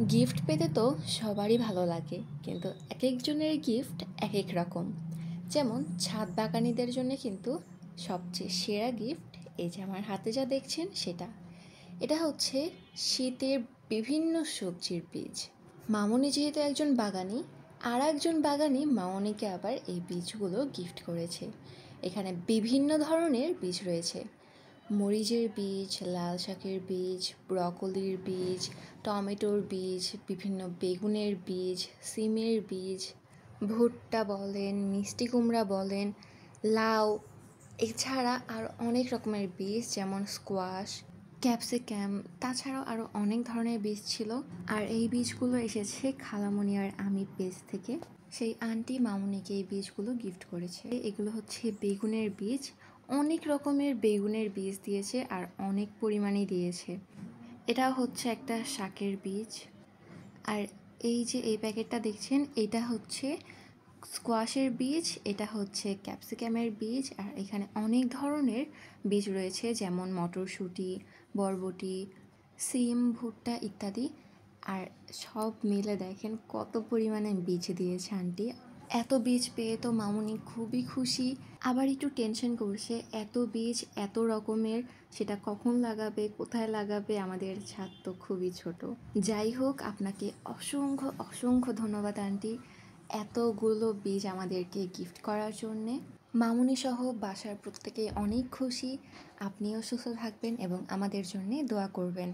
Gift পেতে তো সবারই ভালো লাগে, কিন্তু এক একজনের গিফট এক এক রকম। যেমন ছাদ বাগানীদের জন্য কিন্তু সবচেয়ে সেরা গিফট এই যে আমার হাতে যা দেখছেন সেটা। এটা হচ্ছে শীতের বিভিন্ন সবজির বীজ। মামুনি যেহেতু একজন বাগানি, আর একজন বাগানি মামুনিকে আবার এই বীজগুলো গিফট করেছে। এখানে বিভিন্ন ধরনের বীজ রয়েছে: মরিচের বীজ, লাল শাকের বীজ, ব্রকলির বীজ, টমেটোর বীজ, বিভিন্ন বেগুনের বীজ, সিমের বীজ, ভুট্টা বলেন, মিষ্টি কুমড়া বলেন, লাউ, এছাড়া আর অনেক রকমের বীজ যেমন স্কোয়াশ, ক্যাপসিকাম, তাছাড়াও আরও অনেক ধরনের বীজ ছিল। আর এই বীজগুলো এসেছে খালামণি আর আমি পেজ থেকে। সেই আন্টি মামুনিকে এই বীজগুলো গিফট করেছে। এগুলো হচ্ছে বেগুনের বীজ। অনেক রকমের বেগুনের বীজ দিয়েছে আর অনেক পরিমাণে দিয়েছে। এটা হচ্ছে একটা শাকের বীজ। আর এই যে এই প্যাকেটটা দেখছেন, এটা হচ্ছে স্কোয়াশের বীজ, এটা হচ্ছে ক্যাপসিকামের বীজ। আর এখানে অনেক ধরনের বীজ রয়েছে, যেমন মটরশুঁটি, বরবটি, সিম, ভুট্টা ইত্যাদি। আর সব মিলে দেখেন কত পরিমাণে বীজ দিয়েছে আন্টি। এত বীজ পেয়ে তো মামুনি খুবই খুশি, আবার একটু টেনশন করছে, এত বীজ এত রকমের, সেটা কখন লাগাবে, কোথায় লাগাবে, আমাদের ছাদ তো খুবই ছোট। যাই হোক, আপনাকে অসংখ্য অসংখ্য ধন্যবাদ আন্টি, এতগুলো বীজ আমাদেরকে গিফট করার জন্যে। মামুনি সহ বাসার প্রত্যেকেই অনেক খুশি। আপনিও সুস্থ থাকবেন এবং আমাদের জন্যে দোয়া করবেন।